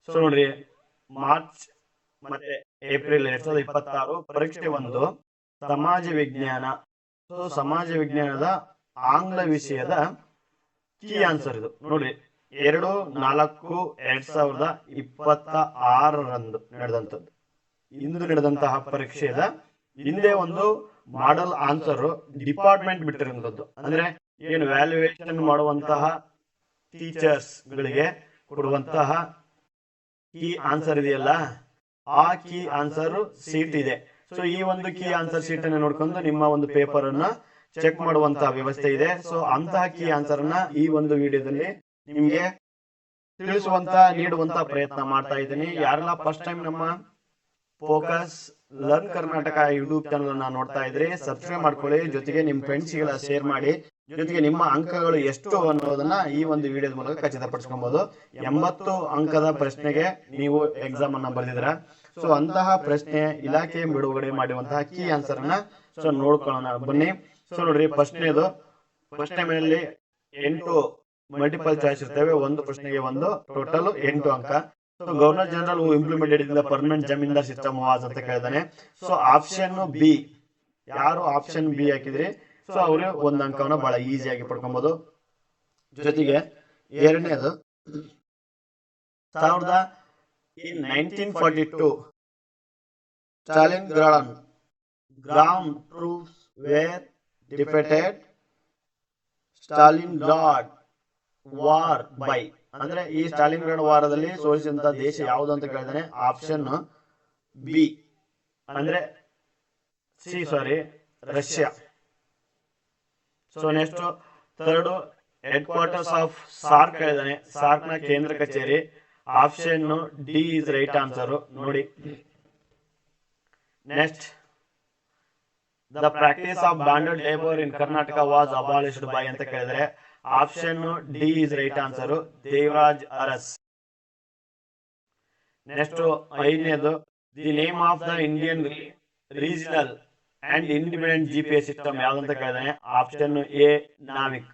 So ನೋಡ್ರಿ, March ಮತ್ತೆ April 2026 ಪರೀಕ್ಷೆ 1 ಸಮಾಜ ವಿಜ್ಞಾನ. ಸೊ ಸಮಾಜ ವಿಜ್ಞಾನದ ಆಂಗ್ಲ ವಿಷಯದ ಕೀ ಆನ್ಸರ್ ಇದು ನೋಡ್ರಿ. 2/4/2026 ನಡೆದಂಥದ್ದು. ಇಂದು ನಡೆದಂತಹ ಪರೀಕ್ಷೆಯ ಹಿಂದೆ ಒಂದು ಮಾಡೆಲ್ ಆನ್ಸರ್ ಡಿಪಾರ್ಟ್ಮೆಂಟ್ ಬಿಟ್ಟಿರುವಂತದ್ದು. ಅಂದ್ರೆ ಏನು ವ್ಯಾಲ್ಯೂಯೇಷನ್ ಮಾಡುವಂತಹ ಟೀಚರ್ಸ್ ಗಳಿಗೆ ಕೊಡುವಂತಹ ಕೀ ಆನ್ಸರ್ ಇದೆಯಲ್ಲ, ಆ ಕೀ ಆನ್ಸರ್ ಶೀಟ್ ಇದೆ. ಸೊ ಈ ಒಂದು ಕೀ ಆನ್ಸರ್ ಶೀಟ್ ಅನ್ನು ನೋಡ್ಕೊಂಡು ನಿಮ್ಮ ಒಂದು ಪೇಪರ್ ಅನ್ನ ಚೆಕ್ ಮಾಡುವಂತಹ ವ್ಯವಸ್ಥೆ ಇದೆ. ಸೊ ಅಂತಹ ಕೀ ಆನ್ಸರ್ ಅನ್ನ ಈ ಒಂದು ವಿಡಿಯೋದಲ್ಲಿ ನಿಮ್ಗೆ ನೀಡುವಂತ ಪ್ರಯತ್ನ ಮಾಡ್ತಾ ಇದ್ದೀನಿ. ಯಾರೆಲ್ಲ ಫಸ್ಟ್ ಟೈಮ್ ನಮ್ಮ focus learn Karnataka YouTube channel ಅನ್ನ ನೋಡ್ತಾ ಇದ್ರೆ ಸಬ್ಸ್ಕ್ರೈಬ್ ಮಾಡ್ಕೊಳ್ಳಿ, ಜೊತೆಗೆ ನಿಮ್ಮ ಫ್ರೆಂಡ್ಸ್ ಗಳ ಶೇರ್ ಮಾಡಿ, ಜೊತೆಗೆ ನಿಮ್ಮ ಅಂಕಗಳು ಎಷ್ಟು ಅನ್ನೋದನ್ನ ಈ ಒಂದು ವಿಡಿಯೋದ ಮೂಲಕ ಖಚಿತಪಡಿಸ್ಕೊಬಹುದು. 80 ಅಂಕದ ಪ್ರಶ್ನೆಗೆ ನೀವು ಎಕ್ಸಾಮ್ ಅನ್ನ ಬರೆದಿದ್ರ. ಸೊ ಅಂತಹ ಪ್ರಶ್ನೆ ಇಲಾಖೆ ಬಿಡುಗಡೆ ಮಾಡುವಂತಹ ಕೀ ಆನ್ಸರ್ ಅನ್ನ ಸೊ ನೋಡ್ಕೊಳ್ಳೋಣ ಬನ್ನಿ. ಸೊ ನೋಡ್ರಿ, ಪ್ರಶ್ನೆ ಮೇಲೆ 8 ಮಲ್ಟಿಪಲ್ ಚಾಯ್ಸ್ ಇರ್ತವೆ. ಒಂದು ಪ್ರಶ್ನೆಗೆ ಒಂದು, ಟೋಟಲ್ 8 ಅಂಕ. So governor general who implemented in the permanent zamindar system was ಅಂತ ಕೇಳಿದಾನೆ. ಸೊ ಆಪ್ಷನ್ ಬಿ, ಯಾರು ಆಪ್ಷನ್ ಬಿ ಹಾಕಿದ್ರಿ ಸೊ ಅವರು 1 ಅಂಕವನ್ನ ಬಹಳ ಈಸಿಯಾಗಿ ಪಡ್ಕೊಬಹುದು. ಜೊತೆಗೆ ಎರಡನೇದು 1942 Stalingrad ground troops were defeated Stalingrad war by. ಅಂದ್ರೆ ಈ ಸ್ಟಾಲಿನ್ಗ್ರಾಡ್ ವಾರದಲ್ಲಿ ಸೋಲಿಸಿದಂತ ದೇಶ ಯಾವುದು ಅಂತ ಕೇಳಿದಾನೆ. ಆಪ್ಷನ್ ಬಿ ಅಂದ್ರೆ ರಷ್ಯಾ. ಸೊ ನೆಕ್ಸ್ಟ್ ಥರ್ಡ್, ಹೆಡ್ ಕ್ವಾರ್ಟರ್ಸ್ ಆಫ್ ಸಾರ್ಕ್ ಹೇಳಿದಾನೆ. ಸಾರ್ಕ್ ನ ಕೇಂದ್ರ ಕಚೇರಿ. Option D is right answer ನೋಡಿ. Next, the practice of bonded labour in Karnataka was abolished by ಅಂತ ಕೇಳಿದ್ರೆ option D is right answer, Devaraj Urs. Next ಐದನೇದು, the name of the Indian regional and independent GPS system ಯಾವ್ದಂತ ಕೇಳಿದಾನೆ. Option A NavIC.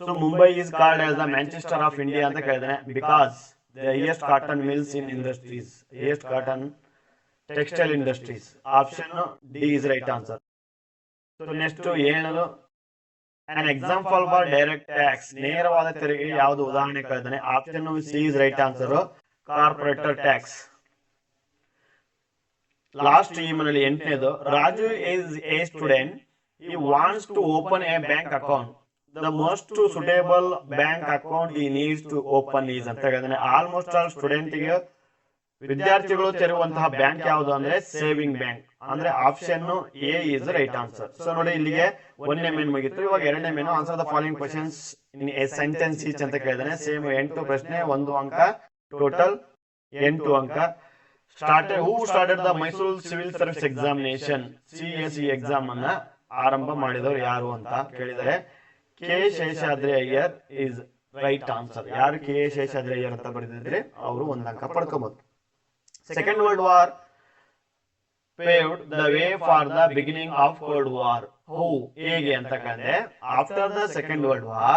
So Mumbai is called as the Manchester of India ಅಂತ ಕೇಳಿದಾನೆ because the highest cotton mills in industries, highest cotton textile industries. Option D is right answer. So next ಏಳನೇದು, an example for direct tax, ನೇರವಾದ ತೆರಿಗೆ ಯಾವುದು ಉದಾಹರಣೆ ಕೇಳಿದಾನೆ. Option C is right answer, corporate tax. Last ಈಮನಲ್ಲಿ ಎಂಟನೇದು, Raju is a student, he wants to open a bank account, the most suitable bank account he needs to open is ಅಂತ ಹೇಳಿದಾನೆ. Almost all student ಗೆ ವಿದ್ಯಾರ್ಥಿಗಳು ತೆರೆಯುವಂತಹ bank ಯಾವುದು ಅಂದ್ರೆ saving bank. ಅಂದ್ರೆ option A is right answer. So ನೋಡಿ, ಇಲ್ಲಿಗೆ 1ನೇ main ಮುಗಿತು. ಇವಾಗ 2ನೇ main, answer the following questions in a sentence each ಅಂತ ಕೇಳಿದಾನೆ. ಸೇಮ್ 8 ಪ್ರಶ್ನೆ, 1 ಅಂಕ, ಟೋಟಲ್ 8 ಅಂಕ. Who started the Mysuru civil service examination, CSE exam ಅನ್ನ ಆರಂಭ ಮಾಡಿದವರು ಯಾರು ಅಂತ ಕೇಳಿದರೆ K Seshadri Iyer is right answer. ಯಾರು ಕೆ ಶೇಷಾದ್ರಿ ಅಯ್ಯರ್ ಅಂತ ಬರೆದಿದ್ರೆ ಅವರು 1 ಅಂಕ ಪಡ್ಕೋಬಹುದು. Second World War paved the way for the beginning of Cold War. Who? ಹೇಗೆ ಅಂತ ಕೇಳಿದ್ರೆ, after the Second World War,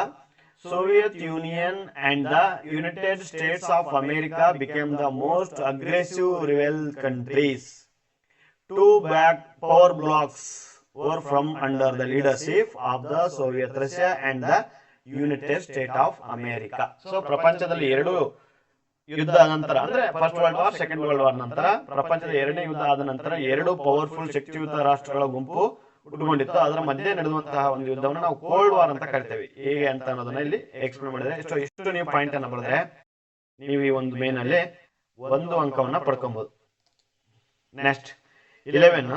Soviet Union and the United States of America became the most aggressive rival countries. Two back power blocks were from under the leadership of the Soviet Russia and the United States of America. So ಪ್ರಪಂಚದಲ್ಲಿ ಎರಡು ಯುದ್ಧ ನಂತರ ಅಂದ್ರೆ first world war, second world war ನಂತರ ಪ್ರಪಂಚದ 2ನೇ ಯುದ್ಧ ಆದ ನಂತರ 2 ಪವರ್ಫುಲ್ ಶಕ್ತಿಯುತ ರಾಷ್ಟ್ರಗಳ ಗುಂಪು ಹುಟ್ಟುಕೊಂಡಿತ್ತು. ಅದರ ಮಧ್ಯೆ ನಡೆದಂತಹ ಒಂದು ಯುದ್ಧವನ್ನು ನಾವು ಕೋಲ್ಡ್ ವಾರ್ ಅಂತ ಕರಿತೇವೆ. ಹೇಗೆ ಅಂತ ಅನ್ನೋದನ್ನ ಇಲ್ಲಿ ಎಕ್ಸ್ಪ್ಲೇನ್ ಮಾಡಿದ್ರೆ ಇಷ್ಟು ನೀವು ಪಾಯಿಂಟ್ ಅನ್ನ ಬರೆದ್ರೆ ನೀವು ಈ ಒಂದು ಮೇನ್ ಅಲ್ಲಿ 1 ಅಂಕವನ್ನ ಪಡ್ಕೊಬಹುದು. Next 11,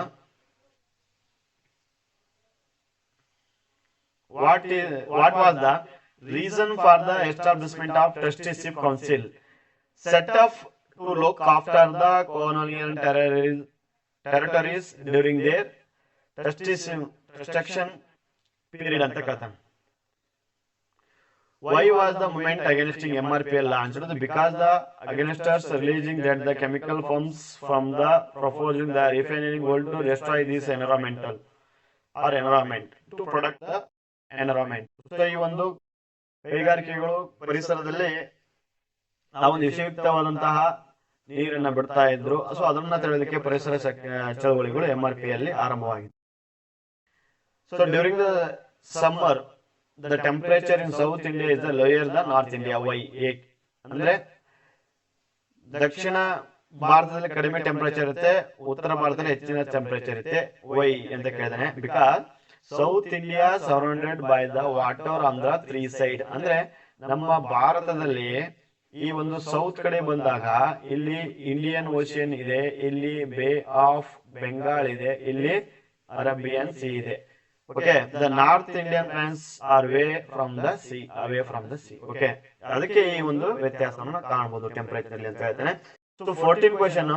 what was the reason for the establishment of trusteeship council set up to look after the colonial territories during their trusteeship period ಅಂತ ಕೇಳ್ತಾನೆ. Why was the movement against MRPL launched? Because the againsters realizing that the chemical forms from the proposing the refining gold to destroy this environment to protect the environment. So ಈ ಒಂದು ಕೈಗಾರಿಕೆಗಳು ಪರಿಸರದಲ್ಲಿ ನಾವೊಂದು ವಿಷಯುಕ್ತವಾದಂತಹ ನೀರನ್ನ ಬಿಡ್ತಾ ಇದ್ರು. ಸೊ ಅದನ್ನ ತಿಳಿಯೋದಕ್ಕೆ ಪರಿಸರ ಚಳವಳಿಗಳು MRP ಅಲ್ಲಿ ಆರಂಭವಾಗಿದೆ. So during the summer the temperature in South India is the lower the North India. Why? ಅಂದ್ರೆ ದಕ್ಷಿಣ ಭಾರತದಲ್ಲಿ ಕಡಿಮೆ ಟೆಂಪರೇಚರ್ ಇರುತ್ತೆ, ಉತ್ತರ ಭಾರತದಲ್ಲಿ ಹೆಚ್ಚಿನ ಟೆಂಪರೇಚರ್ ಇರುತ್ತೆ. ವೈ ಅಂತ ಕೇಳಿದಾನೆ. Because south India surrounded by the water on the 3 side. ಅಂದ್ರೆ ನಮ್ಮ ಭಾರತದಲ್ಲಿ ಈ ಒಂದು ಸೌತ್ ಕಡೆ ಬಂದಾಗ ಇಲ್ಲಿ ಇಂಡಿಯನ್ ಓಷಿಯನ್ ಇದೆ, ಇಲ್ಲಿ ಬೇ ಆಫ್ ಬೆಂಗಾಲ್ ಇದೆ, ಇಲ್ಲಿ ಅರೇಬಿಯನ್ ಸಿ ಇದೆ. Okay, the north Indian plains are way from the sea, away from the sea. Okay, ಅದಕ್ಕೆ ಈ ಒಂದು ವ್ಯತ್ಯಾಸವನ್ನು ಕಾಣಬಹುದು ಟೆಂಪರೇಚರ್ ಅಲ್ಲಿ ಅಂತ ಹೇಳ್ತಾನೆ. So 14 question,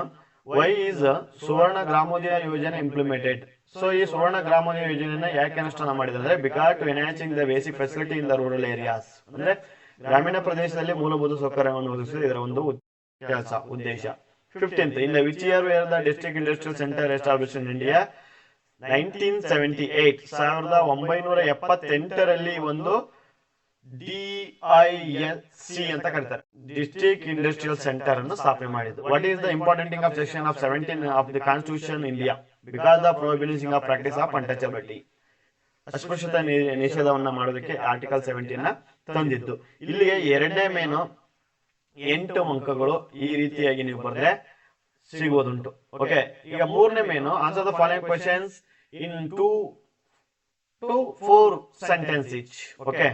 why is Suvarna Gramodaya Yojane implemented? So ಈ ಸುವರ್ಣ ಗ್ರಾಮೋದಯ ಯೋಜನೆಯನ್ನ ಯಾಕೆ ಅನುಷ್ಠಾನ ಮಾಡಿದೆ ಅಂದ್ರೆ because to enhancing the basic facility in the rural areas. ಅಂದ್ರೆ ಗ್ರಾಮೀಣ ಪ್ರದೇಶದಲ್ಲಿ ಮೂಲಭೂತ ಸೌಕರ್ಯವನ್ನು ಒದಗಿಸುವುದು ಇದರ ಒಂದು ಉದ್ದೇಶ. 15th, in the which year where the district industrial centre established in India? 1978, 1978ರಲ್ಲಿ ಒಂದು DISC ಅಂತ ಕರೀತಾರೆ, ಡಿಸ್ಟ್ರಿಕ್ಟ್ ಇಂಡಸ್ಟ್ರಿಯಲ್ ಸೆಂಟರ್ ಅನ್ನು ಸ್ಥಾಪನೆ ಮಾಡಿದ್ದು. What is the important thing of section of 17 of the constitution India? Because the prohibition of practice of untouchability, ಅಸ್ಪೃಶ್ಯತಾ ನಿಷೇಧವನ್ನ ಮಾಡೋದಕ್ಕೆ ಆರ್ಟಿಕಲ್ 17 ತಂದಿದ್ದು. ಇಲ್ಲಿಗೆ ಎರಡನೇ ಮೇನು 8 ಅಂಕಗಳು ಈ ರೀತಿಯಾಗಿ ನೀವು ಬರೆದ್ರೆ ಸಿಗುವುದುಂಟು. ಓಕೆ, ಈಗ ಮೂರನೇ main answer the following questions in 2 to 4 sentences each. Okay,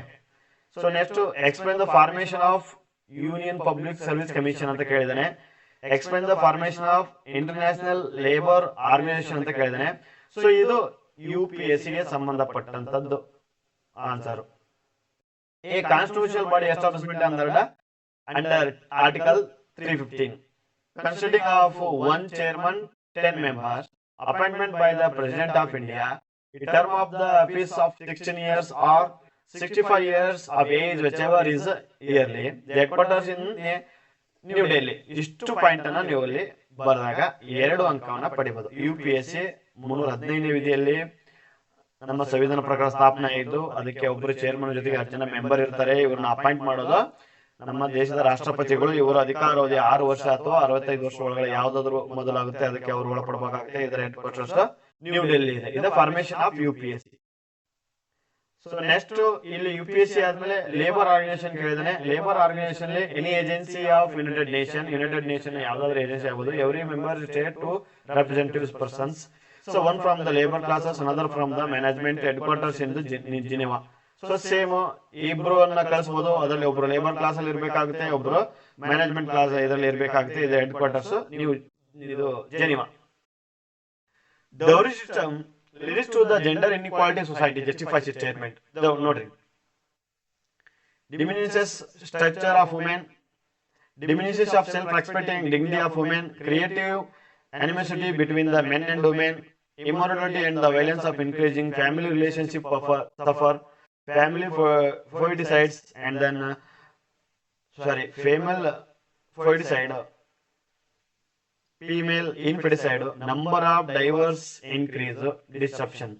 so next explain the formation of Union Public Service Commission ಅಂತ ಕೇಳಿದಾನೆ. explain the formation of International Labour Organization ಅಂತ ಕೇಳಿದಾನೆ. ಸೊ ಇದು UPSC ಗೆ ಸಂಬಂಧಪಟ್ಟಂತದ್ದು answer. A constitutional body establishment under article 315 consisting of 1 chairman, 10 members, appointment by the President of India, a term of the office of 16 years or 65 years of age, whichever is yearly, the headquarters in New Delhi. ಇಷ್ಟು point ಅನ್ನ ನೀವು ಅಲ್ಲಿ ಬರೆದಾಗ 2 ಅಂಕವನ್ನ ಪಡಿಬಹುದು. UPSC 315ನೇ ವಿಧಿಯಲ್ಲಿ ನಮ್ಮ ಸಂವಿಧಾನ ಪ್ರಕಾರ ಸ್ಥಾಪನೆ ಆಯಿತು. ಅದಕ್ಕೆ ಒಬ್ಬರು ಚೇರ್ಮನ್ ಜೊತೆಗೆ 10 ಜನ ಮೆಂಬರ್ ಇರ್ತಾರೆ. ಇವ್ರನ್ನ ಅಪಾಯಿಂಟ್ ಮಾಡೋದು ನಮ್ಮ ದೇಶದ ರಾಷ್ಟ್ರಪತಿಗಳು. ಇವರ ಅಧಿಕಾರಾವಧಿ 6 ವರ್ಷ ಅಥವಾ 65 ವರ್ಷ ಒಳಗಡೆ ಯಾವ್ದಾದ್ರು ಮೊದಲಾಗುತ್ತೆ ಅದಕ್ಕೆ ಅವರು ಒಳಪಡಬೇಕಾಗುತ್ತೆ. ಇದರ ಹೆಡ್ ಕ್ವಾರ್ಟರ್ಸ್ ನ್ಯೂ ಡೆಲ್ಲಿ ಇದೆ. ಇದು formation of UPSC. So next ಇಲ್ಲಿ UPSC ಆದ್ಮೇಲೆ ಲೇಬರ್ ಆರ್ಗನೈಸೇಷನ್ ಕೇಳಿದಾನೆ. Labour organisation any agency of united nation ಯಾವ್ದಾದ್ರು ಏಜೆನ್ಸಿ ಆಗ್ಬೋದು. Every member state to representatives persons. So one from the labour classes, another from the management ಹೆಡ್ ಕ್ವಾರ್ಟರ್ಸ್ in Geneva. So same ಇಬ್ರು ಅನ್ನ ಕಳಿಸಬಹುದು. ಅದರಲ್ಲಿ ಒಬ್ರು ಲೇಬರ್ ಕ್ಲಾಸ್ ಅಲ್ಲಿ ಇರ್ಬೇಕಾಗುತ್ತೆ, ಒಬ್ರು ಮ್ಯಾನೇಜ್ಮೆಂಟ್ ಕ್ಲಾಸ್ ಇದರಲ್ಲಿ ಇರ್ಬೇಕಾಗುತ್ತೆ. ಇದು ಹೆಡ್ ಕ್ವಾರ್ಟರ್ಸ್ ನೀವು ಇದು Geneva. Dowry system leads to the gender inequality society, justifies its statement. Note, diminishes stature of women, diminishes of self-respecting dignity of women, creative animosity between the men and women, immorality and the violence of increasing family relationship suffer, family foeticides, and then female foeticide, female infanticide, number of divorce increase, disruption.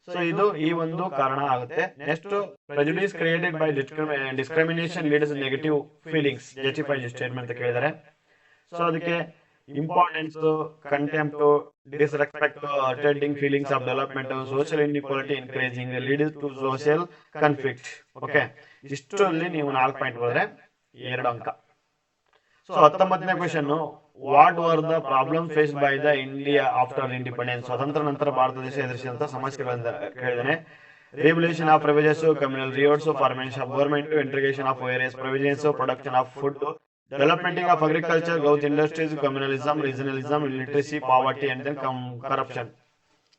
So ಇದು ಈ ಒಂದು ಕಾರಣ ಆಗುತ್ತೆ. Next prejudice created by discrimination leads negative feelings, justify statement ಅಂತ ಕೇಳಿದ್ದಾರೆ. So ಅದಕ್ಕೆ importance, contempt, disrespect, attending feelings of development, social inequality increasing, leads to social conflict. Okay, ಇಷ್ಟರಲ್ಲಿ ನೀವು 4 ಪಾಯಿಂಟ್ ಬರೆದ್ರೆ 2 ಅಂಕ. ಸೊ 19ನೇ question, what were the problem faced by the India after independence? ಸ್ವತಂತ್ರ ನಂತರ ಭಾರತ ದೇಶ ಎದುರಿಸಿದಂತ ಸಮಸ್ಯೆಗಳಿಂದ ಕೇಳಿದಾನೆ. Regulation of revisions, communal rewards, formation of government, integration of various provisions, production of food, development of agriculture, growth industries, communalism, regionalism, literacy, poverty and then corruption.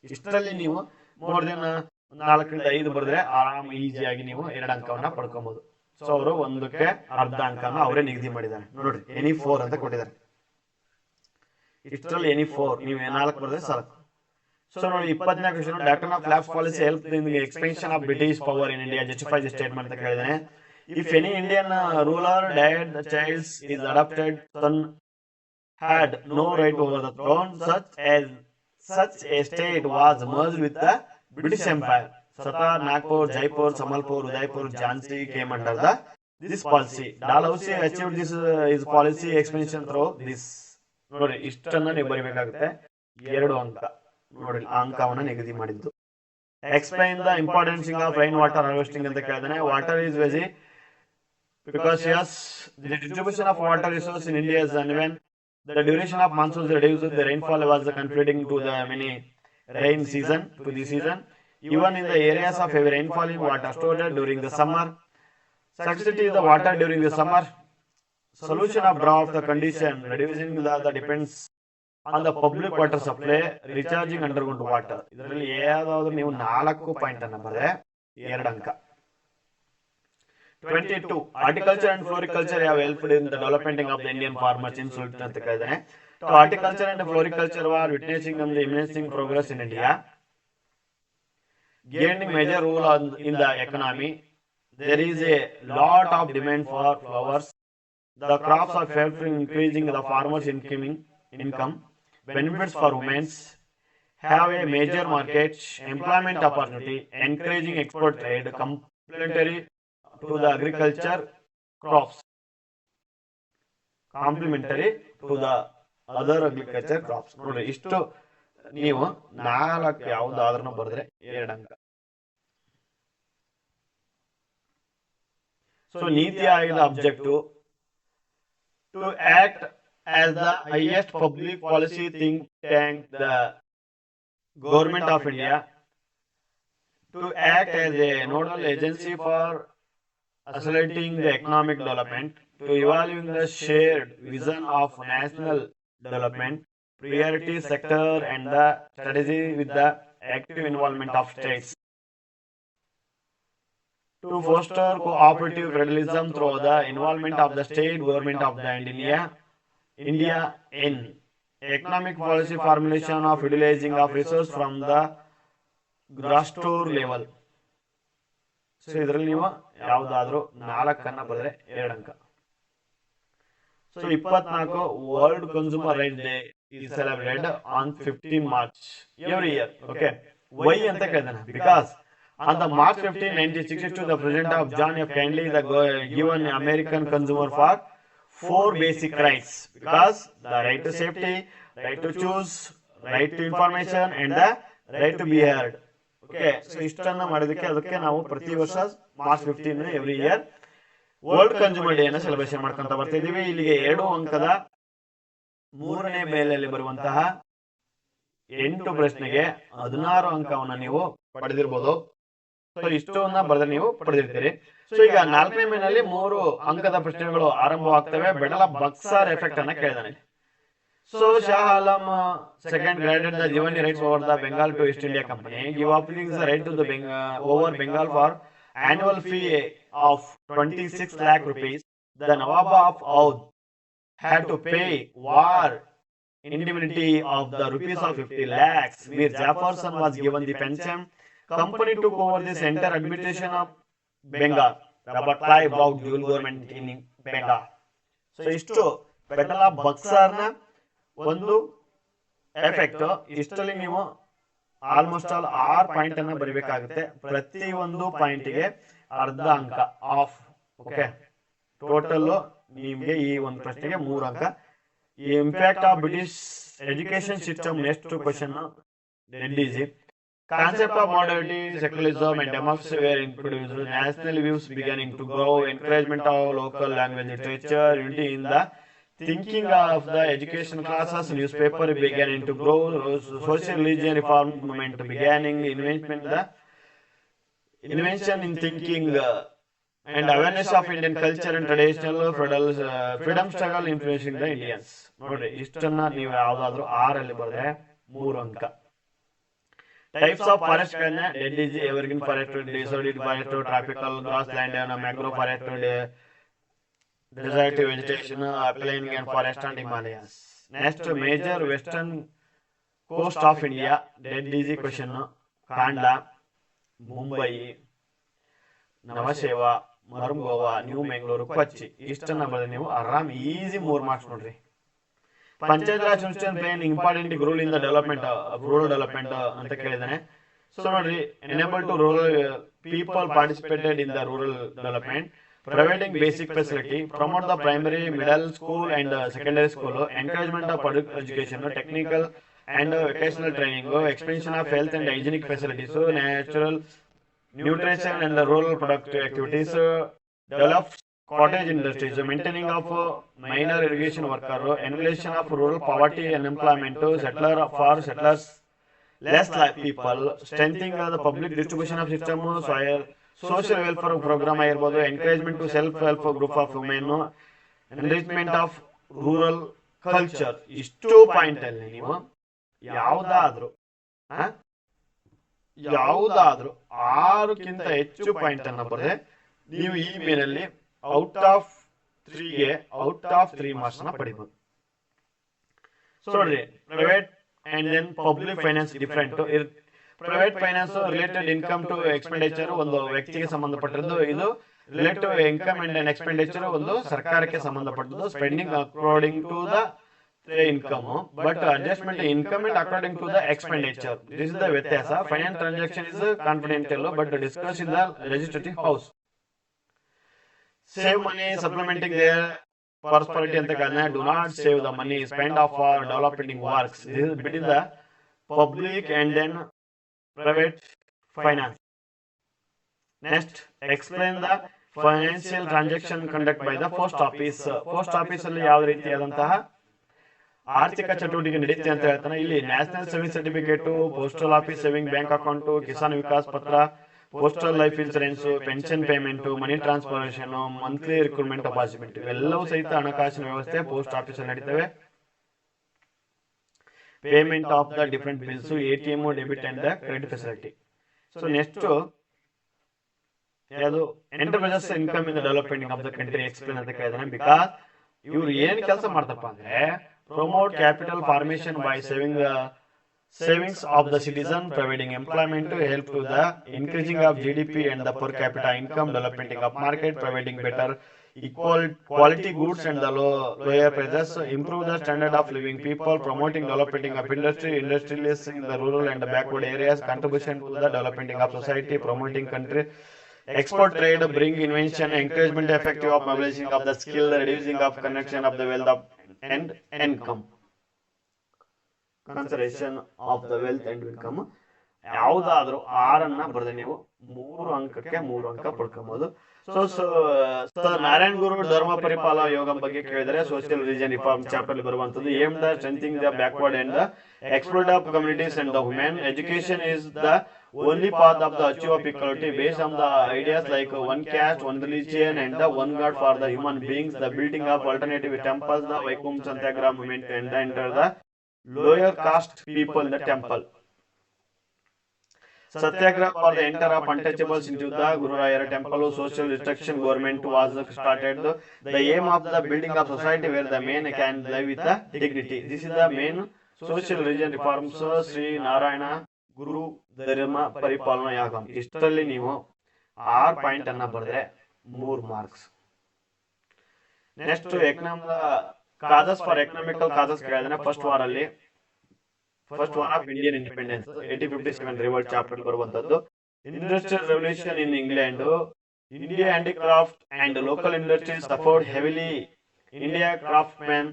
ಇಷ್ಟರಲ್ಲಿ ನೀವು 4 ರಿಂದ 5 ಬರೆದ್ರೆ ಆರಾಮ್ ಈಸಿಯಾಗಿ ನೀವು 2 ಅಂಕವನ್ನ ಪಡ್ಕೊಬಹುದು. ಸೊ ಅವರು 1ಕ್ಕೆ ಅರ್ಧ ಅಂಕನ ಅವರೇ ನಿಗದಿ ಮಾಡಿದ್ದಾರೆ. ನೋಡ್ರಿ, ಎನಿ 4 ಅಂತ ಕೊಟ್ಟಿದ್ದಾರೆ. ಇಷ್ಟರಲ್ಲಿ ಎನಿ 4 ನೀವು 4 ಬರೆದ್ರೆ ಸಾಕು. ಸೊ ನೋಡಿ, 20ನೇ question, doctrine of lapse policy help in the expansion of British power in India, justify the statement ಅಂತ ಕೇಳಿದಾನೆ. If any Indian ruler died the child is adopted son had no right over the throne, such a state was merged with the British Empire. Sata, Nagpur, Jaipur, Samalpur, Udaipur, Jhansi came under the this policy. Dalhousie achieved this his policy expansion through this. ನೋಡಿ ಇಷ್ಟನ್ನ ನೀವು ಬರೀಬೇಕಾಗುತ್ತೆ. 2 ಅಂಕ ನೋಡಿ ಅಂಕವನ್ನ ನಿಗದಿ ಮಾಡಿದ್ದು. Explain the importance of rainwater harvesting ಅಂತ ಕೇಳಿದಾನೆ. Water is very because yes, the distribution of water resource in India is uneven. The duration of monsoons reduced. The rainfall was contributing to the many rain season to the season. Even in the areas of heavy rainfall, water stored during the summer. Scarcity is the water during the summer. Solution of drought the condition reducing the depends on the public water supply, recharging underground water. ಇದರಲ್ಲಿ ಯಾವ್ದಾದ್ರು ನೀವು 4 point ಅನ್ನು ಬರೆದ್ರೆ 2 ಅಂಕ. 22 horticulture and floriculture have helped in the development of the Indian farmers in Sultan ಅಂತ ಕೇಳಿದಾನೆ. Horticulture and floriculture are witnessing the immense progress in India, gaining major role in the economy. There is a lot of demand for flowers. The crops are helping increasing the farmers' income. Benefits for women have a major market, employment opportunity, encouraging export trade, complementary to the agriculture crops, complementary to the other agriculture crops. ನೋಡಿ ಇಷ್ಟು ನೀವು 4 ಯಾವುದಾದ್ರೂ ಬರೆದ್ರೆ 2 ಅಂಕ. So Niti Aayog's objective to act as the highest public policy think tank, the government of India, to act as a nodal agency for accelerating the economic development, to evaluating the shared vision of national development, priority sector and the strategy with the active involvement of states, to foster cooperative federalism through the involvement of the state government of the India in economic policy formulation of utilizing of resources from the grassroots level. So ಇದರಲ್ಲಿ ನೀವು ಯಾವುದಾದ್ರೂ 4 ಅನ್ನು ಬರೆದ್ರೆ 2 ಅಂಕ. So 24 World Consumer Rights Day is celebrated on 15 March every year. Okay, why ಅಂತ ಕೇಳಿದಾನೆ? Because on the March 15, 1962, the President of John F. Kennedy given American consumer for 4 basic rights, because the right to safety, right to choose, right to information, and the right to be heard. Okay, so ಇಷ್ಟನ್ನ ಮಾಡೋದಕ್ಕೆ ಅದಕ್ಕೆ ನಾವು ಪ್ರತಿ ವರ್ಷ March 15 every year world consumer day ಅನ್ನು celebration ಮಾಡ್ಕೊಂತ ಬರ್ತಾ ಇದೀವಿ. ಇಲ್ಲಿಗೆ 2 ಅಂಕದ 3ನೇ ಮೇಲೆಯಲ್ಲಿ ಬರುವಂತಹ 8 ಪ್ರಶ್ನೆಗೆ 16 ಅಂಕವನ್ನು ನೀವು ಪಡೆದಿರಬಹುದು. ಸೊ ಇಷ್ಟನ್ನ ಬರೆದ್ರೆ ನೀವು ಪಡೆದಿರ್ತೀರಿ. ಸೊ ಈಗ 4ನೇ ಮೇನಲ್ಲಿ 3 ಅಂಕದ ಪ್ರಶ್ನೆಗಳು ಆರಂಭವಾಗ್ತವೆ. ಬೆಡಲ ಬಕ್ಸಾರ್ ಎಫೆಕ್ಟ್ ಅನ್ನ ಕೇಳಿದಾನೆ. So Shah Alam II granted the Jivani rights over the Bengal to East India Company, give up the right to the over Bengal for annual fee of 26 lakh rupees. The Nawab of Oudh had to pay war indemnity of the rupees of 50 lakhs. Mir Jefferson was given the pension. Company took over the center administration of Bengal. Robert Clive brought dual government in Bengal. So ಇಷ್ಟು battle of ಬಕ್ಸಾರ್ನ ಒಂದು effect. ಇಷ್ಟಲ್ಲಿ ನೀವು almost all 6 point ಅನ್ನ ಬರೀಬೇಕಾಗುತ್ತೆ. ಪ್ರತಿ ಒಂದು ಪಾಯಿಂಟ್ಗೆ ಅರ್ಧ ಅಂಕ of. Okay, total ನಿಮಗೆ ಈ ಒಂದು ಪ್ರಶ್ನೆಗೆ 3 ಅಂಕ. ಈ impact of British education system next question dead easy. Concept of modernity, secularism and democracy were introduced. National views beginning to grow. Encouragement of local language literature. Unity in the thinking of the education classes. Newspaper beginning to grow. Social religion reform movement beginning. Invention in thinking and awareness of Indian culture and traditional freedom struggle influencing the Indians. ನೋಡಿ ಇಷ್ಟನ್ನ ನೀವು ಯಾವುದಾದ್ರೂ 6 ಅಲ್ಲಿ ಬರೆದ್ರೆ 3 ಅಂಕ. Types of forest ಗಳನ್ನ dead is evergreen forest, ಡಿಸರ್ಟೆಡ್ forest, tropical grassland, mangrove forest, dessert vegetation, ಅಪ್ಲೈನ್ and forest and Himalayas. Next major western coast of India dead easy question. Kandla, Mumbai, ನವಶೇವಾ, ಮರುಗೋವಾ, new Mangalore, ಕೊಚ್ಚಿ. ಇಷ್ಟನ್ನ ಬರೆದ್ರೆ ನೀವು ಆರಾಮ್ ಈಸಿ 3 ಮಾರ್ಕ್ಸ್ ನೋಡ್ರಿ. Panchayat Raj system plane important rule in the development rural development ಅಂತ ಕೇಳಿದಾನೆ. So ನೋಡ್ರಿ, enable to rural people participated in the rural development, providing basic facility, promote the primary, middle school and secondary school, encouragement of education, technical and vocational training, expansion of health and hygienic facilities, natural nutrition and rural productive activities, develop cottage industries, maintaining of minor irrigation worker, elimination of rural poverty and unemployment, settler for settlers less like people, strengthening the public distribution of system, soil, social welfare program ಆಗಿರ್ಬೋದು, encouragement to self help group of women, enrichment of rural culture. ಇಷ್ಟು point ಅಲ್ಲಿ ನೀವು ಯಾವುದಾದ್ರೂ ಆರಕ್ಕಿಂತ ಹೆಚ್ಚು point ಅನ್ನ ಬರೆದ್ರೆ ನೀವು ಈ ಮೇನಲ್ಲಿ ಔಟ್ ಆಫ್ 3 ಮಾರ್ಕ್ಸ್ ನ ಪಡಿಬಹುದು. ಸೊ ನೋಡ್ರಿ, private and then public finance different. Private finance related income to expenditure ಒಂದು ವ್ಯಕ್ತಿಗೆ ಸಂಬಂಧಪಟ್ಟಿದ್ದು, ಇದು relative income and expenditure ಒಂದು ಸರ್ಕಾರಕ್ಕೆ ಸಂಬಂಧಪಟ್ಟದ್ದು. Spending according to the income, but adjustment income and according to the expenditure. This is the ವ್ಯತ್ಯಾಸ. Finance transaction is confidential but discussed in the legislative house. Save money supplementing their prosperity ಅಂತ ಕಾರಣ do not save the money spent for developing works. This is between the public and then private finance. Next, explain the financial transaction conducted by the post office. Post office ಅಲ್ಲಿ ಯಾವ ರೀತಿಯಾದಂತಹ ಆರ್ಥಿಕ ಚಟುವಟಿಕೆ ನಡೆಯುತ್ತೆ ಅಂತ ಹೇಳ್ತಾನೆ. ಇಲ್ಲಿ national saving certificate, postal office saving bank account, Kisan Vikas Patra, postal life insurance, pension payment, money transferation, monthly recruitment deposit ಇವೆಲ್ಲವೂ ಸಹಿತ ಹಣಕಾಸಿನ ವ್ಯವಸ್ಥೆ ಪೋಸ್ಟ್ ಆಫೀಸ್ ಅಲ್ಲಿ ನಡೀತವೆ. Payment of the different bills, ATM, debit and the credit facility. So next ಯಾವುದು enterprises income in the development of the country explain ಅಂತ ಕೇಳಿದಾನೆ. Because ಇವ್ರು ಏನ್ ಕೆಲಸ ಮಾಡ್ತಪ್ಪ ಅಂದ್ರೆ promote capital formation by savings of the citizen, providing employment to help to the increasing of GDP and the per capita income, developing of market, providing better equal quality goods and the lower prices, improve the standard of living people, promoting developing of industry, industrialists in the rural and the backward areas, contribution to the developing of society, promoting country export trade, bring invention, encouragement effective of mobilizing of the skill, reducing of connection of the wealth of and income, conservation of the wealth and income. ಯಾವುದಾದ್ರೂ ಆರನ್ನ ಬರೆದ್ರೆ ನೀವು 3 ಅಂಕಕ್ಕೆ 3 ಅಂಕ ಪಡ್ಕೊಬಹುದು. So Narayan ಗುರು ಧರ್ಮ ಪರಿಪಾಲ ಯೋಗ ಬಗ್ಗೆ ಕೇಳಿದರೆ social religion reform chapter ಅಲ್ಲಿ ಬರುವಂತದ್ದು. Aim the strengthening the backward and the explored of communities and the women. Education is the only path of the achieve of equality based on the ideas like one caste, one religion and the one god for the human beings. The building of alternative temples, the Vaikum Satyagraha movement and the enter the lower caste people in the temple. Satyagraha for the enter of untouchables into the Guru Rayara temple. Social restriction government was started. The aim of the building of society where the man can live with the dignity. This is the main social religion reforms. Sri Narayana ಗುರು ಧರ್ಮ ಪರಿಪಾಲನಾ ಯಾಗಂ. ಇಷ್ಟರಲ್ಲಿ ನೀವು 6 point ಅನ್ನ ಬರೆದ್ರೆ 3 marks. Next causes for economical causes ಕೇಳಿದ್ರೆ first war of Indian independence 1857 revolt chapter ಬರುವಂತದ್ದು. Industrial revolution in England, India handicraft and local industries suffered heavily. India craftsmen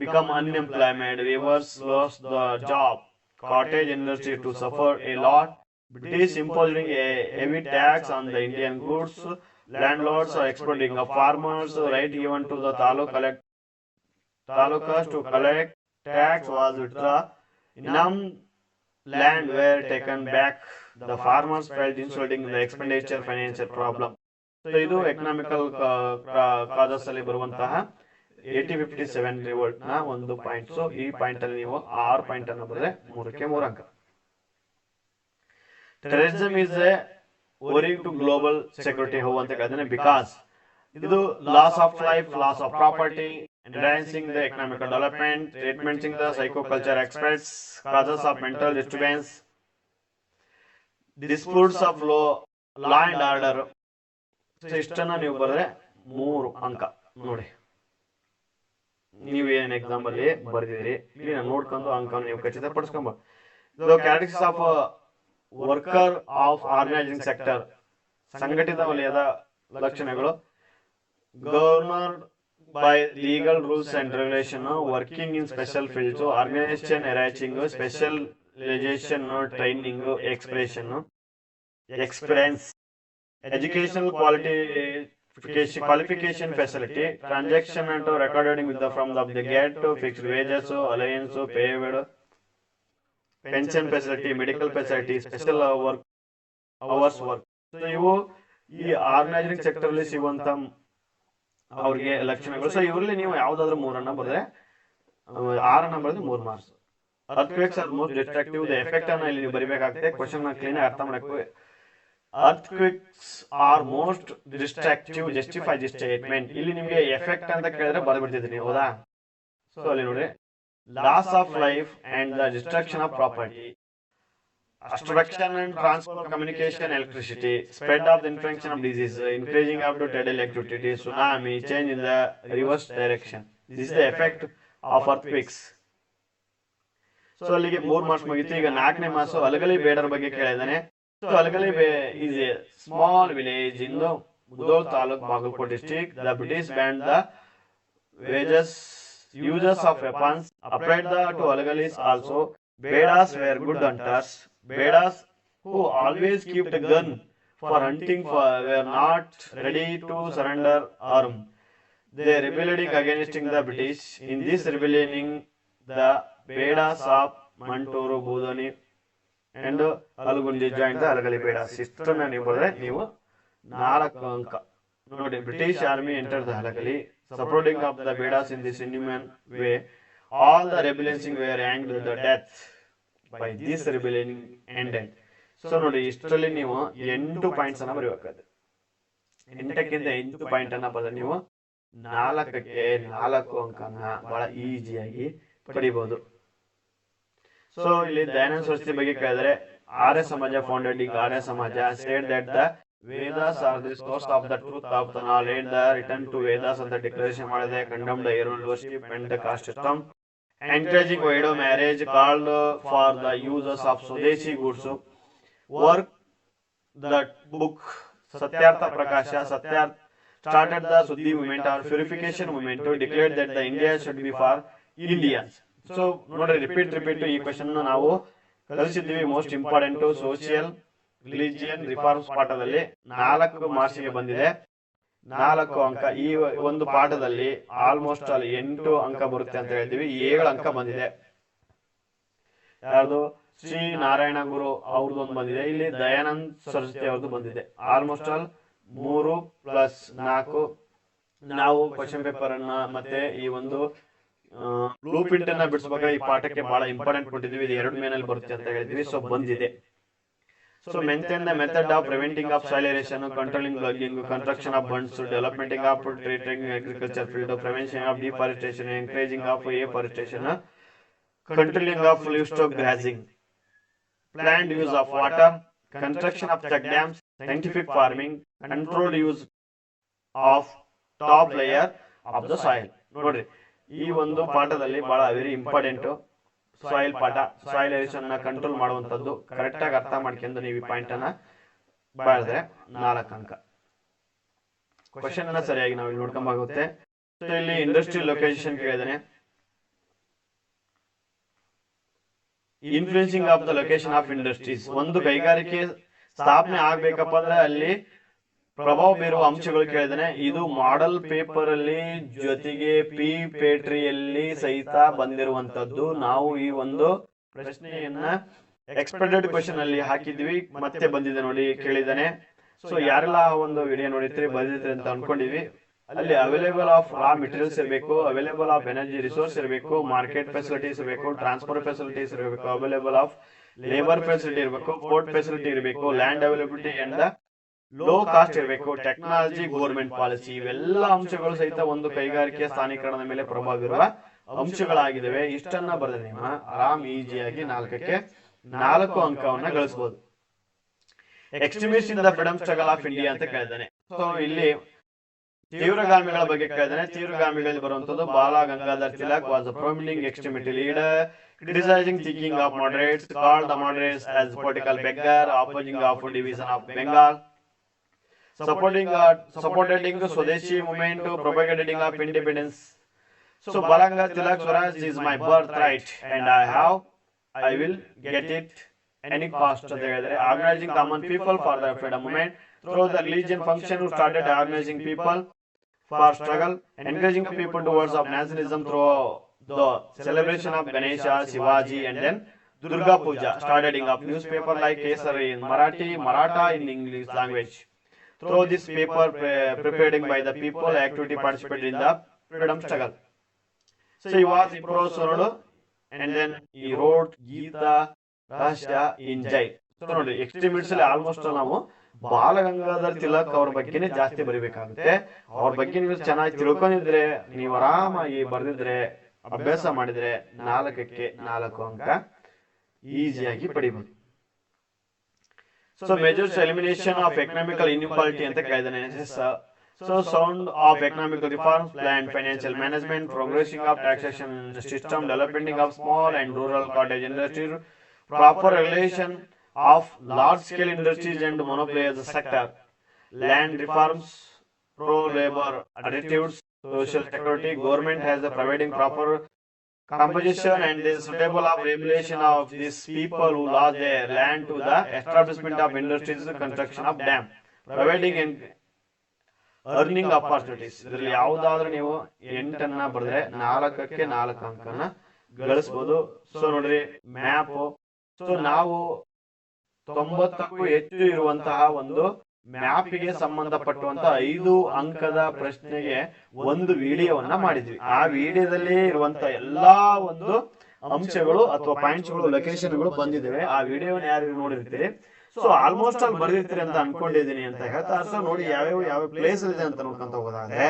become unemployment, weavers lost the job, cottage industry to suffer a lot. British imposing a heavy tax on the Indian goods. Landlords are exploiting of farmers. Right given to the talukas to collect tax was withdrawn. Inam land were taken back. The farmers felt insulting the expenditure financial problem. So idu economical causes ಅಲ್ಲಿ ಬರುವಂತಹ 1857 revolt ನ ಒಂದು point. So ಈ point ಅಲ್ಲಿ ನೀವು 6 point ಅನ್ನು ಬರೆದ್ರೆ 3ಕ್ಕೆ 3 ಅಂಕ. Terrorism is A worrying to global security how ಅಂತ ಹೇಳಿದ್ರೆ ಬಿಕಾಸ್ ಇದು loss of life, loss of property, enhancing the economical development, treatmenting the psychoculture aspects, causes of mental disturbance, disputes of law and order. So ಇಷ್ಟನ್ನ ನೀವು ಬರೆದ್ರೆ 3 ಅಂಕ. ನೋಡಿ ನೀವೇನ್ exam ಅಲ್ಲಿ ಬರ್ದಿದ್ರಿ ಇಲ್ಲಿ ನಾನು ನೋಡ್ಕೊಂಡು ಅಂಕವನ್ನು ನೀವು ಖಚಿತಪಡಿಸ್ಕೊಂಬೋದು. Characters of worker of organising sector, ಸಂಘಟಿತ ವಲಯದ ಲಕ್ಷಣಗಳು. governed by legal rules and regulation, working in special fields, organization enriching, specialization, training, expression, experience, educational qualification facility, transaction and recording with the from the get, fixed wages, allowance, paid, pension facility, medical facility, special work hours work. So ಇವು ಈ organising sector ಅಲ್ಲಿ ಸಿಗುವಂತ ಅವ್ರಿಗೆ ಲಕ್ಷಣಗಳು. So ಇವರಲ್ಲಿ ನೀವು ಯಾವ್ದಾದ್ರು ಮೂರನ್ನ ಬರೆದ್ರೆ 6 ಬರೆದ್ರೆ 3 marks. Earthquakes are most destructive, the effect ಅನ್ನ ಇಲ್ಲಿ ಬರಿಬೇಕಾಗುತ್ತೆ. ಕ್ವಶನ್ ಕ್ಲೀನ್ ಅರ್ಥ ಮಾಡಬೇಕು. Earthquakes are most destructive, justify this statement. ಇಲ್ಲಿ ನಿಮಗೆ ಎಫೆಕ್ಟ್ ಅಂತ ಕೇಳಿದ್ರೆ ಬರ್ಬಿಡ್ತಿದ್ರಿ, ಹೌದಾ? ಸೊ ಅಲ್ಲಿ ನೋಡಿ, loss of life and the destruction of property, destruction and transport, communication, electricity, spread of the infection of disease, increasing of the tidal activity, tsunami, change in the reverse direction. This is the effect of earthquakes. So ಅಲ್ಲಿಗೆ 3 marks ಮುಗಿತು. ಈಗ 4ನೇ marks Halagali ಬೇಡರ ಬಗ್ಗೆ ಕೇಳಿದಾನೆ. So Halagali is a small village in the Mudol Taluk, Bagalkot district. The British banned the uses of weapons applied to Alagalis also. Bedas were good hunters. Bedas, who always kept a gun for hunting, were not ready to surrender arm. They rebelled against the British. In this rebellion, the Bedas of Manturu, Budani and Algunji joined the Alagali Bedas. ಇಷ್ಟನ್ನ ನೀವು ಬರೆದ್ರೆ ನೀವು 4 ಅಂಕ. ನೋಡಿ, British army entered the Alagali, supporting of the Bedas in this inhuman way. All the rebellions were hanged to the death. By this rebellion ended. So ನೋಡಿ, ಇಷ್ಟರಲ್ಲಿ ನೀವು 8 points ಅನ್ನ ಬರೀಬೇಕಾಗುತ್ತೆ. 8ಕ್ಕಿಂತ 8 point ಅನ್ನ ಬರೆದ್ರೆ ನೀವು 4ಕ್ಕೆ 4 ಅಂಕನ ಬಹಳ ಈಸಿಯಾಗಿ ಪಡಿಬಹುದು. ಸೊ ಇಲ್ಲಿ ದಯಾನಂದ ಸರಸ್ವತಿ ಬಗ್ಗೆ ಕೇಳಿದ್ರೆ, ಆರ್ಯ ಸಮಾಜ ಫೌಂಡೆಡಿಂಗ್ ಆರ್ಯ ಸಮಾಜ said that the Vedas are the source of the truth of the knowledge. The return to Vedas ಅಂತ ಡಿಕ್ಲರೇಷನ್ ಮಾಡಿದೆ. condemned the Hero worship and the caste system, encouraging widow marriage, called for the uses of Swadeshi goods. Work that book Satyartha Prakasha started the Suddhi movement or purification movement to declare that the India should be for Indians. So ನೋಡ್ರಿ, repeat ಈ question ನಾವು ಕಲಿಸಿದ್ವಿ. Most important social religion reforms ಪಾಠದಲ್ಲಿ 4 ಮಾರ್ಕ್ಸ್ಗೆ ಬಂದಿದೆ, 4 ಅಂಕ. ಈ ಒಂದು ಪಾಠದಲ್ಲಿ ಆಲ್ಮೋಸ್ಟ್ ಅಲ್ಲಿ 8 ಅಂಕ ಬರುತ್ತೆ ಅಂತ ಹೇಳ್ತೀವಿ. 7 ಅಂಕ ಬಂದಿದೆ. ಯಾರ್ದು? ಶ್ರೀ ನಾರಾಯಣ ಗುರು ಅವ್ರದ್ದೊಂದು ಬಂದಿದೆ. ಇಲ್ಲಿ ದಯಾನಂದ್ ಸರಸ್ವತಿ ಅವ್ರದ್ದು ಬಂದಿದೆ. ಆಲ್ಮೋಸ್ಟ್ ಆಲ್ 3+4 ನಾವು ಕ್ವಶನ್ ಪೇಪರ್ ಅನ್ನ ಮತ್ತೆ ಈ ಒಂದು ಬ್ಲೂ ಪ್ರಿಂಟ್ ಅನ್ನ ಬಿಡಿಸ್ಬೇಕಾದ್ರೆ ಈ ಪಾಠಕ್ಕೆ ಬಹಳ ಇಂಪಾರ್ಟೆಂಟ್ ಕೊಟ್ಟಿದ್ವಿ. ಇದು 2 ಮೇನಲ್ಲಿ ಬರುತ್ತೆ ಅಂತ ಹೇಳಿದ್ವಿ. ಸೊ ಬಂದಿದೆ. So maintain the method of preventing of soil erosion, controlling logging, construction of bunds, developing of treating agriculture field, prevention of deforestation, encouraging of afforestation, controlling of livestock grazing, planned use of water, construction of check dams, scientific farming, controlled use of top layer of the soil. ನೋಡ್ರಿ, ಈ ಒಂದು ಪಾಠದಲ್ಲಿ ಬಹಳ very important soil ಪಾಠ. Soil erosion ನ control ಮಾಡುವಂತದ್ದು correct ಆಗಿ ಅರ್ಥ ಮಾಡ್ಕೊಂಡು ನೀವು ಈ ಪಾಯಿಂಟ್ ಅನ್ನ ಬರೆದ್ರೆ 4 ಅಂಕ. ಕ್ವಶನ್ ಅನ್ನ ಸರಿಯಾಗಿ ನಾವು ಇಲ್ಲಿ ನೋಡ್ಕೊಂಬಾಗುತ್ತೆ. ಇಲ್ಲಿ ಇಂಡಸ್ಟ್ರಿಯಲ್ ಲೊಕೇಶನ್ ಕೇಳಿದಾನೆ. Influencing of the location of industries. ಒಂದು ಕೈಗಾರಿಕೆ ಸ್ಥಾಪನೆ ಆಗ್ಬೇಕಪ್ಪ ಅಂದ್ರೆ ಅಲ್ಲಿ ಪ್ರಭಾವ ಬೀರುವ ಅಂಶಗಳು ಕೇಳಿದಾನೆ. ಇದು ಮಾಡೆಲ್ ಪೇಪರ್ ಅಲ್ಲಿ ಜೊತೆಗೆ ಪಿ ಪೇಟ್ರಿಯಲ್ಲಿ ಸಹಿತ ಬಂದಿರುವಂತದ್ದು. ನಾವು ಈ ಒಂದು ಪ್ರಶ್ನೆಯನ್ನ ಎಕ್ಸ್ಪೆಕ್ಟೆಡ್ ಕ್ವಶನ್ ಅಲ್ಲಿ ಹಾಕಿದ್ವಿ, ಮತ್ತೆ ಬಂದಿದೆ ನೋಡಿ, ಕೇಳಿದಾನೆ. ಸೊ ಯಾರೆಲ್ಲ ಒಂದು ವಿಡಿಯೋ ನೋಡಿದ್ರಿ ಬಂದಿದ್ರಿ ಅಂತ ಅನ್ಕೊಂಡಿದ್ವಿ. ಅಲ್ಲಿ ಅವೈಲೇಬಲ್ ಆಫ್ ರಾ ಮೆಟೀರಿಯಲ್ಸ್ ಇರಬೇಕು, ಅವೈಲೇಬಲ್ ಆಫ್ ಎನರ್ಜಿ ರಿಸೋರ್ಸ್ ಇರಬೇಕು, ಮಾರ್ಕೆಟ್ ಫೆಸಿಲಿಟೀಸ್ ಇರಬೇಕು, ಟ್ರಾನ್ಸ್ಪೋರ್ಟ್ ಫೆಸಿಲಿಟೀಸ್ ಇರಬೇಕು, ಅವೈಲೇಬಲ್ ಆಫ್ ಲೇಬರ್ ಫೆಸಿಲಿಟಿ ಇರಬೇಕು, ಪೋರ್ಟ್ ಫೆಸಿಲಿಟಿ ಇರಬೇಕು, land availability and low cost ಇರಬೇಕು, ಟೆಕ್ನಾಲಜಿ, ಗೌರ್ಮೆಂಟ್ ಪಾಲಿಸಿ. ಇವೆಲ್ಲ ಅಂಶಗಳು ಸಹಿತ ಒಂದು ಕೈಗಾರಿಕೆಯ ಸ್ಥಾನೀಕರಣದ ಮೇಲೆ ಪ್ರಭಾವ ಬೀರುವ ಅಂಶಗಳಾಗಿದ್ದಾವೆ. ಇಷ್ಟನ್ನ ಬರೆದ್ರೆ ನೀವು ಆರಾಮ್ ಈಸಿಯಾಗಿ 4ಕ್ಕೆ 4 ಅಂಕವನ್ನ ಗಳಿಸಬಹುದು. Extremist in the freedom struggle of India ಅಂತ ಕೇಳಿದಾನೆ. ಸೊ ಇಲ್ಲಿ ತೀವ್ರಗಾಮಿಗಳ ಬಗ್ಗೆ ಕೇಳಿದಾನೆ. ತೀವ್ರಗಾಮಿಗಳಲ್ಲಿ ಬರುವಂತದ್ದು Bal Gangadhar Tilak was a prominent extremity leader, criticizing thinking of moderates, called the moderates as political beggar, opposing of division of Bengal, supporting Swadeshi movement, propagating of independence. So Balanga Tilak Swaraj is my birthright, and I will get it any cost. Organizing common people for the freedom movement through the religion function, who started organizing people for struggle, encouraging people towards of nationalism through the celebration of Ganesha, Shivaji, and then Durga Puja, starting of newspaper like Kesari in Marathi, Maratha in English language. Through this paper prepared by the people, activity participated in the freedom struggle. So he was Improsorodu, and then he wrote Gita Rahasya in Jail. So ನೋಡಿ ಎಕ್ಸ್ಟ್ರೀಮಿಟ್ಸ್ ಅಲ್ಲಿ almost ನಾವು ಬಾಲಗಂಗಾಧರ್ ತಿಲಕ್ ಅವ್ರ ಬಗ್ಗೆನೇ ಜಾಸ್ತಿ ಬರಿಬೇಕಾಗುತ್ತೆ. ಅವ್ರ ಬಗ್ಗೆ ನೀವು ಚೆನ್ನಾಗಿ ತಿಳ್ಕೊಂಡಿದ್ರೆ, ನೀವು ಆರಾಮಾಗಿ ಬರ್ದಿದ್ರೆ, ಅಭ್ಯಾಸ ಮಾಡಿದ್ರೆ 4ಕ್ಕೆ 4 ಅಂಕ ಈಸಿಯಾಗಿ ಪಡಿಬಹುದು. So measures elimination of economical inequality ಅಂತ ಕೇಳಿದಾನೆ. So sound of economic reforms, planned financial management, progressing of taxation system, developing of small and rural cottage industry, proper regulation of large scale industries and monopoly as a sector, land reforms, pro-labor attitudes, social security, government has a providing proper composition and the suitable of regulation of these people who lost their land to the establishment of industries, construction of dam, providing and earning opportunities. ಇದರಲ್ಲಿ ಯಾವುದಾದ್ರೂ ನೀವು 8 ಬರೆದ್ರೆ 4ಕ್ಕೆ 4 ಅಂಕನ ಗಳಿಸಬಹುದು. So ನೋಡ್ರಿ map. So ನಾವು 90ಕ್ಕೂ ಹೆಚ್ಚು ಇರುವಂತಹ ಒಂದು ಮ್ಯಾಪಿಗೆ ಸಂಬಂಧಪಟ್ಟುವಂತ 5 ಅಂಕದ ಪ್ರಶ್ನೆಗೆ ಒಂದು ವಿಡಿಯೋವನ್ನ ಮಾಡಿದ್ವಿ. ಆ ವಿಡಿಯೋದಲ್ಲಿ ಇರುವಂತ ಎಲ್ಲಾ ಒಂದು ಅಂಶಗಳು ಅಥವಾ ಪಾಯಿಂಟ್ಸ್ಗಳು, ಲೊಕೇಶನ್ಗಳು ಬಂದಿದ್ದಾವೆ. ಆ ವಿಡಿಯೋನ ಯಾರು ನೋಡಿರ್ತೀರಿ, ಸೊ ಆಲ್ಮೋಸ್ಟ್ ಅಲ್ಲಿ ಬರ್ದಿರ್ತೀರಿ ಅಂತ ಅನ್ಕೊಂಡಿದೀನಿ ಅಂತ ಹೇಳ್ತಾ. ಸೊ ನೋಡಿ ಯಾವ ಪ್ಲೇಸ್ ಇದೆ ಅಂತ ನೋಡ್ಕೊಂತ ಹೋಗೋದಾದ್ರೆ,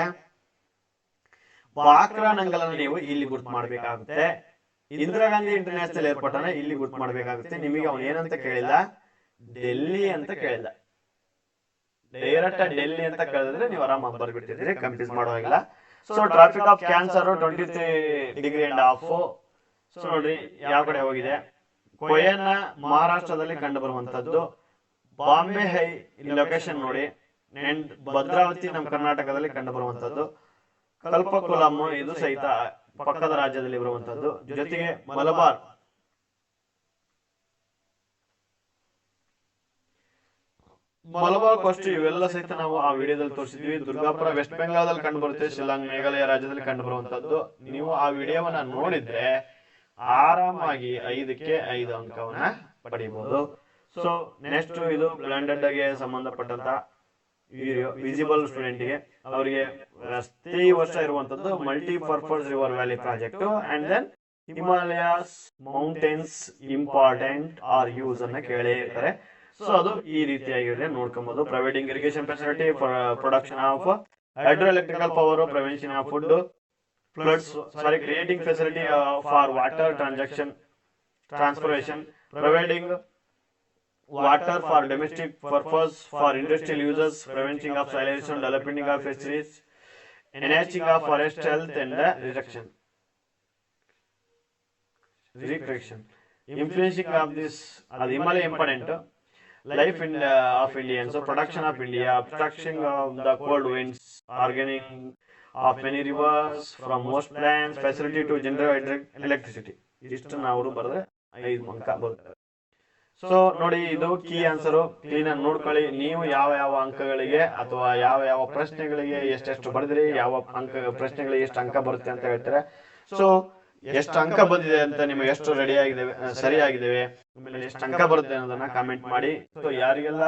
ಬಾಕ್ರಾ ನಂಗಲನ್ನ ನೀವು ಇಲ್ಲಿ ಗುರ್ತು ಮಾಡ್ಬೇಕಾಗುತ್ತೆ. ಇಂದಿರಾ ಗಾಂಧಿ ಇಂಟರ್ನ್ಯಾಷನಲ್ ಏರ್ಪೋರ್ಟ್ ಅನ್ನ ಇಲ್ಲಿ ಗುರ್ತು ಮಾಡ್ಬೇಕಾಗುತ್ತೆ. ನಿಮಗೆ ಅವನು ಏನಂತ ಕೇಳಿಲ್ಲ, ಡೆಲ್ಲಿ ಅಂತ ಕೇಳಿಲ್ಲ. ಡೈರೆಕ್ಟ್ ಡೆಲ್ಲಿ ಅಂತ ಕೇಳಿದ್ರೆ ನೀವು ಆರಾಮಾಗಿ ಬರ್ಬಿಟ್ಟಿದ್ರಿ, ಕನ್ಫ್ಯೂಸ್ ಮಾಡುವಾಗಿಲ್ಲ. So tropic of cancer 23 degree and half. So ನೋಡ್ರಿ ಯಾವ ಕಡೆ ಹೋಗಿದೆ, ಕೊಯನ ಮಹಾರಾಷ್ಟ್ರದಲ್ಲಿ ಕಂಡು ಬರುವಂತದ್ದು, ಬಾಂಬೆ ಹೈ ಲೊಕೇಶನ್ ನೋಡಿ, ಅಂಡ್ ಭದ್ರಾವತಿ ನಮ್ಮ ಕರ್ನಾಟಕದಲ್ಲಿ ಕಂಡು ಬರುವಂತದ್ದು, ಕಲ್ಪಕುಲಂ ಇದು ಸಹಿತ ಪಕ್ಕದ ರಾಜ್ಯದಲ್ಲಿ ಬರುವಂತದ್ದು, ಜೊತೆಗೆ ಮಲಬಾರ್ ಕೋಸ್ಟ್ ಇವೆಲ್ಲ ಸಹಿತ ನಾವು ಆ ವಿಡಿಯೋದಲ್ಲಿ ತೋರಿಸಿದ್ವಿ. ದುರ್ಗಾಪುರ ವೆಸ್ಟ್ ಬೆಂಗಾಲದಲ್ಲಿ ಕಂಡು ಬರುತ್ತೆ, ಶಿಲ್ಲಾಂಗ್ ಮೇಘಾಲಯ ರಾಜ್ಯದಲ್ಲಿ ಕಂಡು ಬರುವಂತದ್ದು. ನೀವು ಆ ವಿಡಿಯೋವನ್ನ ನೋಡಿದ್ರೆ ಆರಾಮಾಗಿ 5ಕ್ಕೆ 5 ಅಂಕವನ್ನ ಪಡಿಬಹುದು. ಸೊ ನೆಕ್ಸ್ಟ್ ಇದು ಬ್ಲೆಂಡೆಡ್ ಗೆ ಸಂಬಂಧಪಟ್ಟಂತ ವಿಡಿಯೋ. ವಿಸಿಬಲ್ ಸ್ಟೂಡೆಂಟ್ ಗೆ ಅವರಿಗೆ ಪ್ರತಿ ವರ್ಷ ಇರುವಂತದ್ದು multi purpose river valley project, and then Himalayas mountains important are uses ಅನ್ನ ಕೇಳೇ ಇರ್ತಾರೆ. ಸೊ ಅದು ಈ ರೀತಿಯಾಗಿದೆ, ನೋಡ್ಕೊಬಹುದು. Providing irrigation facility for production of hydro electrical power, prevention of food floods, creating facility for water transpiration, providing water for domestic purpose, for industrial users, preventing of silation, developing of fisheries, enhancing of forest health and recreation, influencing of this Himalaya important life of Indians, so production of India, obstruction of the cold winds, organic of many rivers from most plants, facility to generate electricity. ಇಷ್ಟನ್ನ ಅವರು ಬರೆದ್ರೆ 5 ಅಂಕ ಬರುತ್ತೆ. So ನೋಡಿ ಇದು key answer. Clean ಆಗಿ ನೋಡ್ಕೊಳ್ಳಿ. ನೀವು ಯಾವ ಅಂಕಗಳಿಗೆ ಅಥವಾ ಯಾವ ಪ್ರಶ್ನೆಗಳಿಗೆ ಎಷ್ಟೆಷ್ಟು ಬರೆದ್ರಿ, ಯಾವ ಪ್ರಶ್ನೆಗಳಿಗೆ ಎಷ್ಟು ಅಂಕ ಬರುತ್ತೆ ಅಂತ ಹೇಳ್ತಾರೆ. ಸೊ ಎಷ್ಟು ಅಂಕ ಬಂದಿದೆ ಅಂತ ನಿಮಗೆ ಎಷ್ಟು ರೆಡಿ ಆಗಿದ್ದೇವೆ, ಸರಿಯಾಗಿದ್ದೇವೆ, ಆಮೇಲೆ ಎಷ್ಟು ಅಂಕ ಬರುತ್ತೆ ಅನ್ನೋದನ್ನ ಕಾಮೆಂಟ್ ಮಾಡಿ. ಸೊ ಯಾರಿಗೆಲ್ಲ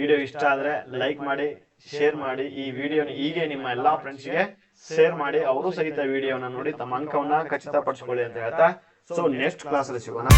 ವಿಡಿಯೋ ಇಷ್ಟ ಆದ್ರೆ ಲೈಕ್ ಮಾಡಿ, ಶೇರ್ ಮಾಡಿ. ಈ ವಿಡಿಯೋನ ಹೀಗೆ ನಿಮ್ಮ ಎಲ್ಲಾ ಫ್ರೆಂಡ್ಸ್ಗೆ ಶೇರ್ ಮಾಡಿ, ಅವರು ಸಹಿತ ವಿಡಿಯೋನ ನೋಡಿ ತಮ್ಮ ಅಂಕವನ್ನ ಖಚಿತಪಡಿಸಿಕೊಳ್ಳಿ ಅಂತ ಹೇಳ್ತಾ, ಸೊ ನೆಕ್ಸ್ಟ್ ಕ್ಲಾಸ್ ಅಲ್ಲಿ ಸಿಗೋಣ.